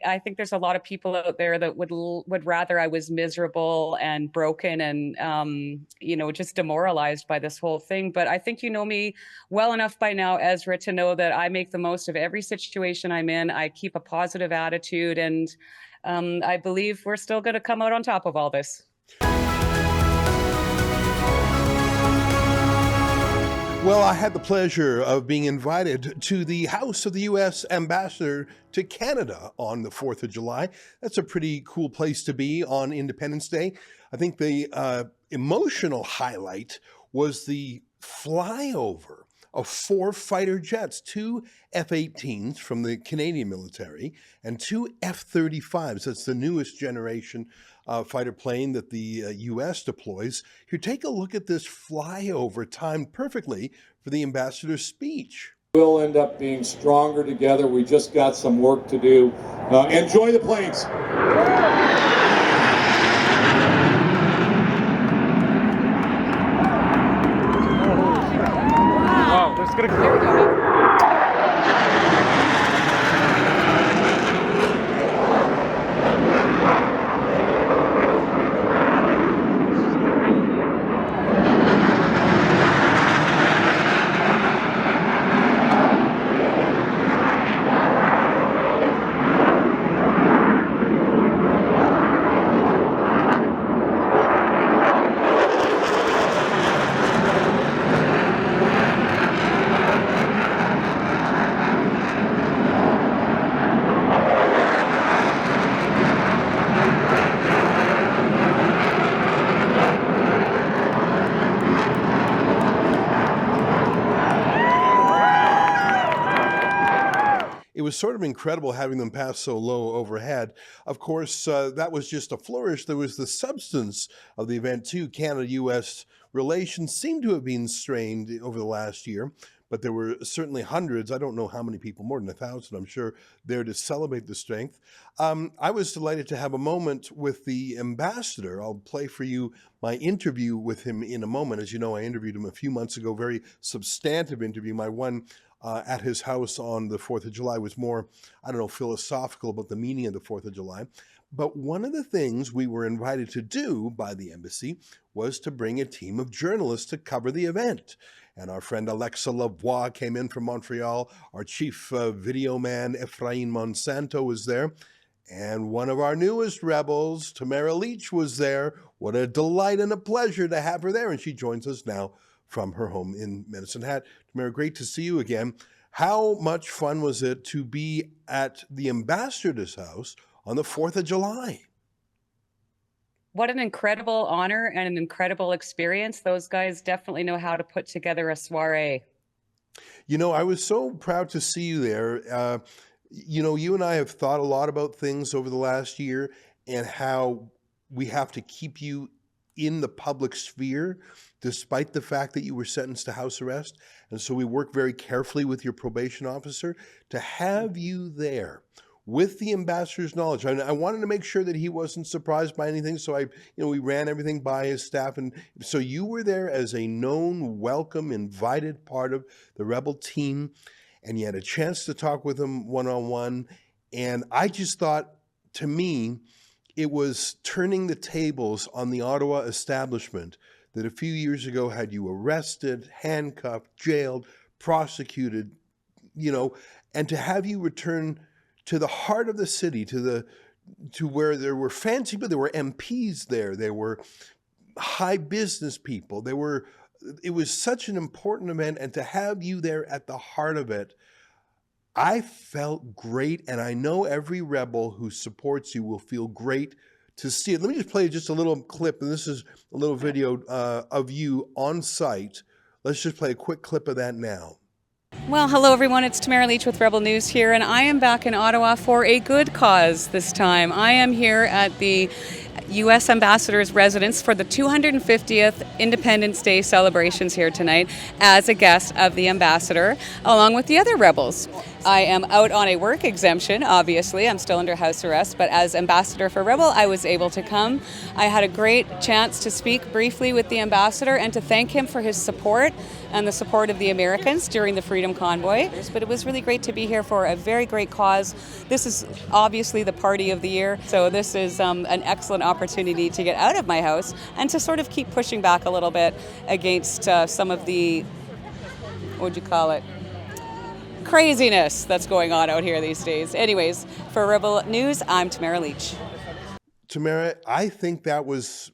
I think there's a lot of people out there that would rather I was miserable and broken and just demoralized by this whole thing. But I think you know me well enough by now, Ezra, to know that I make the most of every situation I'm in. I keep a positive attitude, and I believe we're still going to come out on top of all this. Well, I had the pleasure of being invited to the house of the U.S. ambassador to Canada on the 4th of July. That's a pretty cool place to be on Independence Day. I think the emotional highlight was the flyover of 4 fighter jets, 2 F-18s from the Canadian military and 2 F-35s. That's the newest generation fighter plane that the U.S. deploys. Here, take a look at this flyover timed perfectly for the ambassador's speech. We'll end up being stronger together. We just got some work to do. Enjoy the planes. Wow, there's gonna go. It was sort of incredible having them pass so low overhead. Of course, that was just a flourish. There was the substance of the event too. Canada-U.S. relations seem to have been strained over the last year, but there were certainly hundreds, I don't know how many people, more than 1,000, I'm sure, there to celebrate the strength. I was delighted to have a moment with the ambassador. I'll play for you my interview with him in a moment. As you know, I interviewed him a few months ago, very substantive interview. My one at his house on the 4th of July was more, I don't know, philosophical about the meaning of the 4th of July. But one of the things we were invited to do by the embassy was to bring a team of journalists to cover the event. And our friend Alexa Lavoie came in from Montreal. Our chief video man, Ephraim Monsanto, was there. And one of our newest rebels, Tamara Lich, was there. What a delight and a pleasure to have her there. And she joins us now from her home in Medicine Hat. Tamara, great to see you again. How much fun was it to be at the ambassador's house on the 4th of July? What an incredible honor and an incredible experience. Those guys definitely know how to put together a soiree. You know, I was so proud to see you there. You and I have thought a lot about things over the last year and how we have to keep you in the public sphere, despite the fact that you were sentenced to house arrest. And so we work very carefully with your probation officer to have you there with the ambassador's knowledge. I wanted to make sure that he wasn't surprised by anything. So we ran everything by his staff. And so you were there as a known, welcome, invited part of the Rebel team. And you had a chance to talk with him one-on-one. And I just thought, to me, it was turning the tables on the Ottawa establishment that a few years ago had you arrested, handcuffed, jailed, prosecuted, and to have you return to the heart of the city, to where there were fancy people, there were MPs there were high business people, it was such an important event, and to have you there at the heart of it, I felt great, and I know every rebel who supports you will feel great to see it. Let me just play just a little clip, and this is a little video of you on site. Let's just play a quick clip of that now. Well, hello everyone, it's Tamara Lich with Rebel News here, and I am back in Ottawa for a good cause this time. I am here at the U.S. Ambassador's residence for the 250th Independence Day celebrations here tonight as a guest of the Ambassador, along with the other rebels. I am out on a work exemption, obviously. I'm still under house arrest, but as Ambassador for Rebel, I was able to come. I had a great chance to speak briefly with the Ambassador and to thank him for his support and the support of the Americans during the Freedom Convoy. But it was really great to be here for a very great cause. This is obviously the party of the year, so this is an excellent opportunity to get out of my house and to sort of keep pushing back a little bit against some of the, what would you call it, craziness that's going on out here these days. Anyways, for Rebel News, I'm Tamara Lich. Tamara, I think that was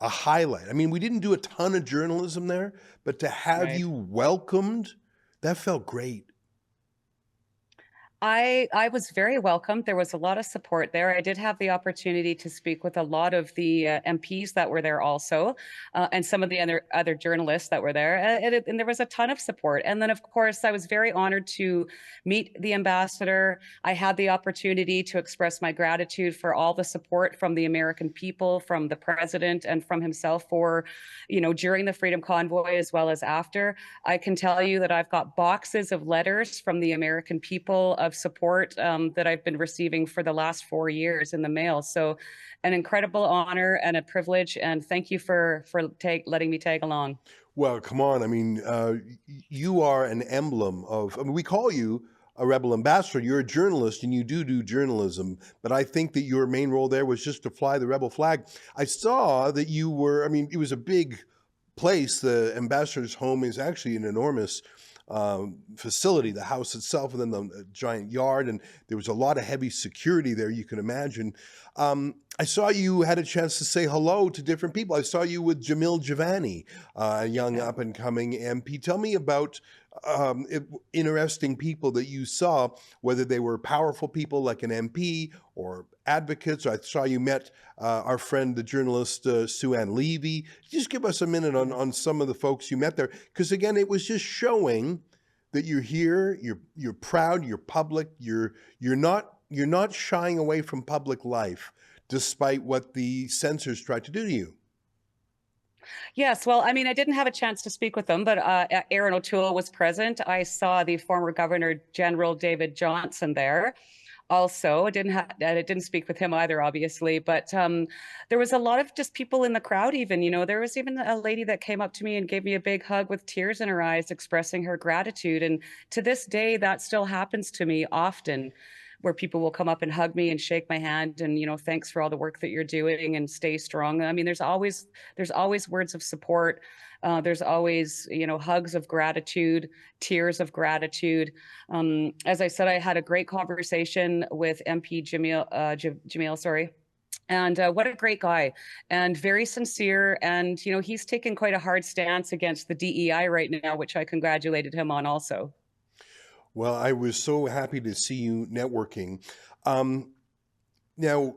a highlight. I mean, we didn't do a ton of journalism there, but to have you welcomed, that felt great. I was very welcomed. There was a lot of support there. I did have the opportunity to speak with a lot of the MPs that were there also, and some of the other journalists that were there. And there was a ton of support. And then, of course, I was very honored to meet the ambassador. I had the opportunity to express my gratitude for all the support from the American people, from the president, and from himself for, during the Freedom Convoy as well as after. I can tell you that I've got boxes of letters from the American people of support that I've been receiving for the last 4 years in the mail. So an incredible honor and a privilege. And thank you for letting me tag along. Well, come on. I mean, you are an emblem of, I mean, we call you a rebel ambassador. You're a journalist and you do journalism. But I think that your main role there was just to fly the rebel flag. I saw that you were, I mean, it was a big place. The ambassador's home is actually an enormous facility, the house itself, and then the giant yard, and there was a lot of heavy security there, you can imagine. I saw you had a chance to say hello to different people. I saw you with Jamil Javani, a young up-and-coming MP. Tell me about interesting people that you saw, whether they were powerful people like an MP or advocates. I saw you met our friend, the journalist Sue-Ann Levy. Just give us a minute on some of the folks you met there, because again, it was just showing that you're here, you're proud, you're public, you're not shying away from public life, despite what the censors tried to do to you. Yes, well, I mean, I didn't have a chance to speak with them, but Aaron O'Toole was present. I saw the former Governor General David Johnson there. Also, I didn't speak with him either, obviously, but there was a lot of just people in the crowd even, there was even a lady that came up to me and gave me a big hug with tears in her eyes, expressing her gratitude. And to this day, that still happens to me often, where people will come up and hug me and shake my hand and, thanks for all the work that you're doing and stay strong. I mean, there's always words of support. There's always, hugs of gratitude, tears of gratitude. As I said, I had a great conversation with MP Jamil, sorry. And what a great guy, and very sincere. And, he's taken quite a hard stance against the DEI right now, which I congratulated him on also. Well, I was so happy to see you networking. Now,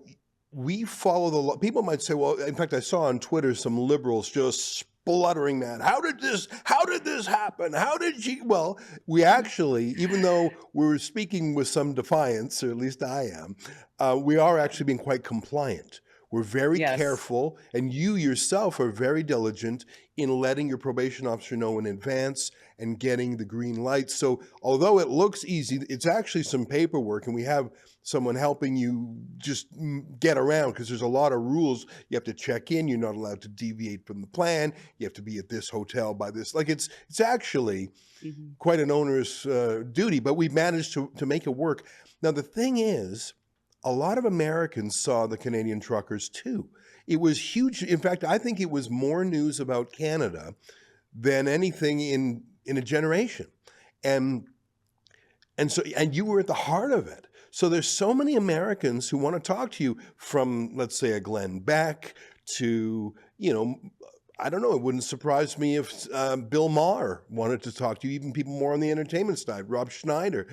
we follow the law. People might say, well, in fact, I saw on Twitter some liberals just spluttering that. How did this happen? How did she? Well, we actually, even though we're speaking with some defiance, or at least I am, we are actually being quite compliant. We're very careful, and you yourself are very diligent in letting your probation officer know in advance and getting the green light. So although it looks easy, it's actually some paperwork, and we have someone helping you just get around, because there's a lot of rules. You have to check in. You're not allowed to deviate from the plan. You have to be at this hotel by this. Like it's actually quite an onerous duty, but we've managed to make it work. Now, the thing is, a lot of Americans saw the Canadian truckers too. It was huge. In fact, I think it was more news about Canada than anything in a generation. And you were at the heart of it. So there's so many Americans who want to talk to you, from, let's say, a Glenn Beck to, I don't know, it wouldn't surprise me if Bill Maher wanted to talk to you, even people more on the entertainment side, Rob Schneider.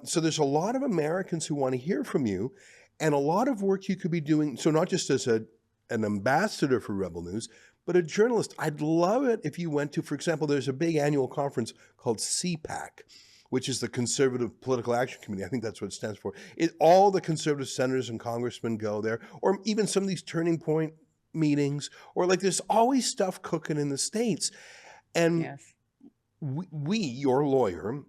So there's a lot of Americans who want to hear from you, and a lot of work you could be doing. So not just as an ambassador for Rebel News, but a journalist. I'd love it if you went to, for example, there's a big annual conference called CPAC, which is the Conservative Political Action Committee. I think that's what it stands for. All the conservative senators and congressmen go there, or even some of these Turning Point meetings, or like there's always stuff cooking in the States. And we, your lawyer,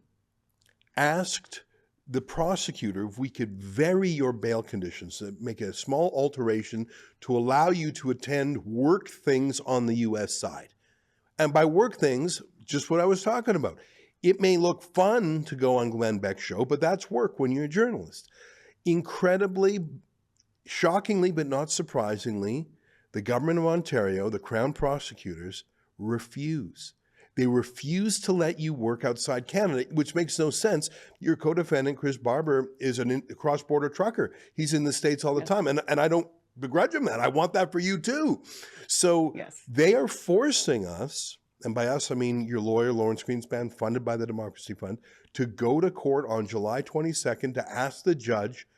asked the prosecutor if we could vary your bail conditions, make a small alteration to allow you to attend work things on the U.S. side. And by work things, just what I was talking about. It may look fun to go on Glenn Beck's show, but that's work when you're a journalist. Incredibly, shockingly, but not surprisingly, the government of Ontario, the Crown prosecutors, refuse. They refuse to let you work outside Canada, which makes no sense. Your co-defendant, Chris Barber, is a cross-border trucker. He's in the States all the time, and I don't begrudge him that. I want that for you too. So they are forcing us, and by us I mean your lawyer, Lawrence Greenspan, funded by the Democracy Fund, to go to court on July 22nd to ask the judge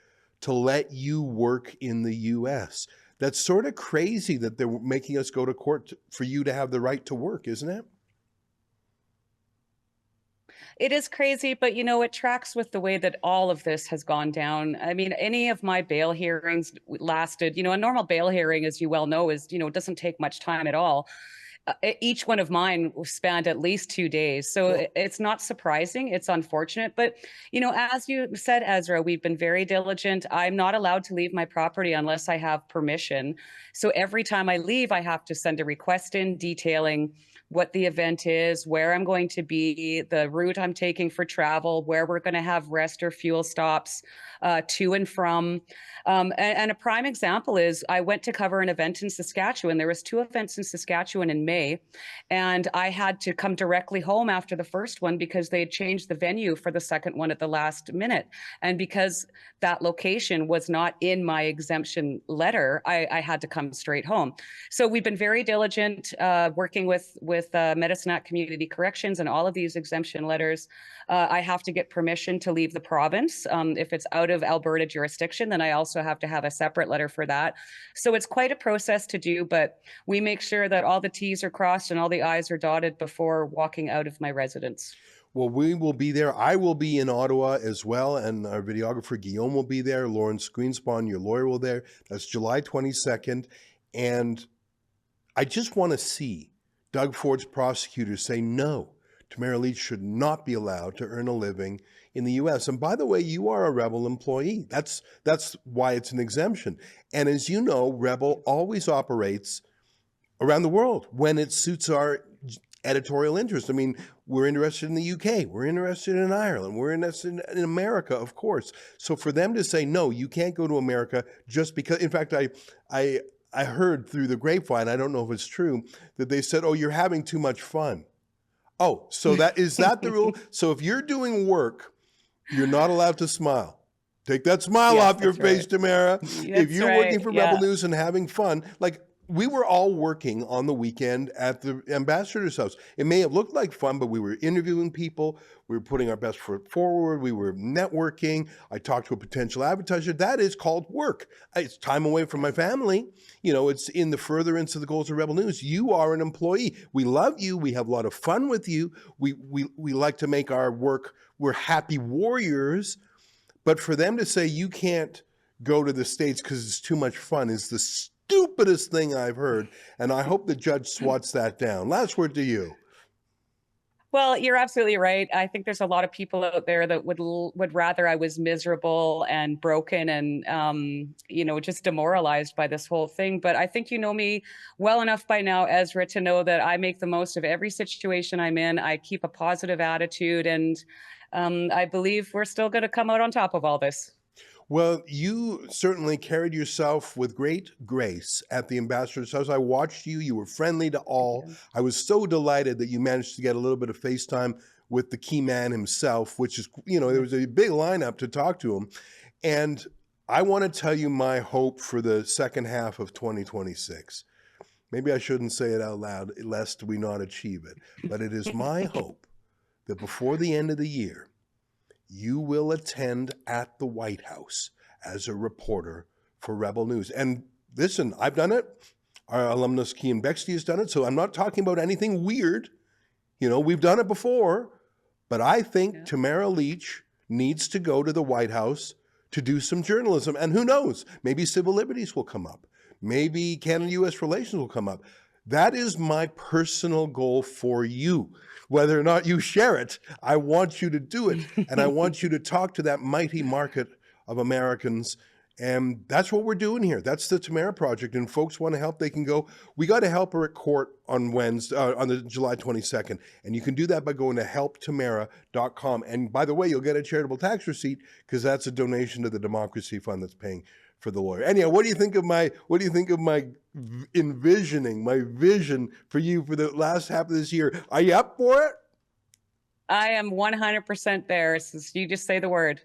to let you work in the U.S. That's sort of crazy that they're making us go to court for you to have the right to work, isn't it? It is crazy, but it tracks with the way that all of this has gone down. I mean, any of my bail hearings lasted, a normal bail hearing, as you well know, is, doesn't take much time at all. Each one of mine spanned at least 2 days. So it's not surprising. It's unfortunate. But, as you said, Ezra, we've been very diligent. I'm not allowed to leave my property unless I have permission. So every time I leave, I have to send a request in detailing what the event is, where I'm going to be, the route I'm taking for travel, where we're going to have rest or fuel stops to and from. And a prime example is I went to cover an event in Saskatchewan. There was 2 events in Saskatchewan in May, and I had to come directly home after the first one because they had changed the venue for the second one at the last minute. And because that location was not in my exemption letter, I had to come straight home. So we've been very diligent working with Medicine Community Corrections and all of these exemption letters. I have to get permission to leave the province. If it's out of Alberta jurisdiction, then I also have to have a separate letter for that. So it's quite a process to do, but we make sure that all the T's are crossed and all the I's are dotted before walking out of my residence. Well, we will be there. I will be in Ottawa as well, and our videographer Guillaume will be there. Lawrence Greenspan, your lawyer, will be there. That's July 22nd. And I just want to see Doug Ford's prosecutors say no. Tamara Lich should not be allowed to earn a living in the U.S. And by the way, you are a Rebel employee. That's why it's an exemption. And as you know, Rebel always operates around the world when it suits our editorial interest. I mean, we're interested in the UK, we're interested in Ireland, we're interested in America, of course. So for them to say, no, you can't go to America just because, in fact, I heard through the grapevine, I don't know if it's true, that they said, oh, you're having too much fun. Oh, so is that the rule? So if you're doing work, you're not allowed to smile. Take that smile off your face, Tamara. If you're working for Rebel News and having fun, like we were all working on the weekend at the ambassador's house. It may have looked like fun, but we were interviewing people. We were putting our best foot forward. We were networking. I talked to a potential advertiser. That is called work. It's time away from my family. It's in the furtherance of the goals of Rebel News. You are an employee. We love you. We have a lot of fun with you. We like to make our work, we're happy warriors. But for them to say you can't go to the States because it's too much fun is the stupidest thing I've heard, and I hope the judge swats that down. Last word to you. Well, you're absolutely right. I think there's a lot of people out there that would rather I was miserable and broken and just demoralized by this whole thing. But I think you know me well enough by now, Ezra, to know that I make the most of every situation I'm in. I keep a positive attitude, and I believe we're still going to come out on top of all this. Well, you certainly carried yourself with great grace at the ambassador's house. I watched you. You were friendly to all. I was so delighted that you managed to get a little bit of FaceTime with the key man himself, which is, there was a big lineup to talk to him. And I want to tell you my hope for the second half of 2026. Maybe I shouldn't say it out loud, lest we not achieve it. But it is my hope that before the end of the year, you will attend at the White House as a reporter for Rebel News. And listen, I've done it. Our alumnus Kean Bexley has done it. So I'm not talking about anything weird. We've done it before. But I think Tamara Lich needs to go to the White House to do some journalism. And who knows, maybe civil liberties will come up. Maybe Canada-U.S. relations will come up. That is my personal goal for you. Whether or not you share it, I want you to do it. And I want you to talk to that mighty market of Americans And that's what we're doing here. That's the Tamara Project. And folks want to help, they can go. We got to help her at court on Wednesday, on the July 22nd. And you can do that by going to helptamara.com. And by the way, you'll get a charitable tax receipt because that's a donation to the Democracy Fund that's paying for the lawyer. Anyhow, what do you think of my envisioning, my vision for you for the last half of this year? Are you up for it? I am 100% there. You just say the word.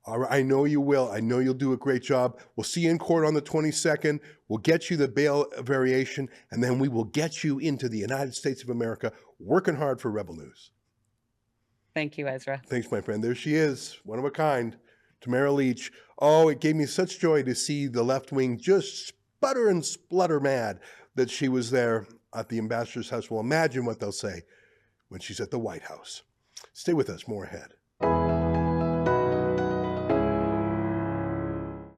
All right, I know you will. I know you'll do a great job. We'll see you in court on the 22nd. We'll get you the bail variation, and then we will get you into the United States of America, working hard for Rebel News. Thank you, Ezra. Thanks, my friend. There she is, one of a kind, Tamara Lich. Oh, it gave me such joy to see the left wing just sputter and splutter mad that she was there at the ambassador's house. Well, imagine what they'll say when she's at the White House. Stay with us, more ahead.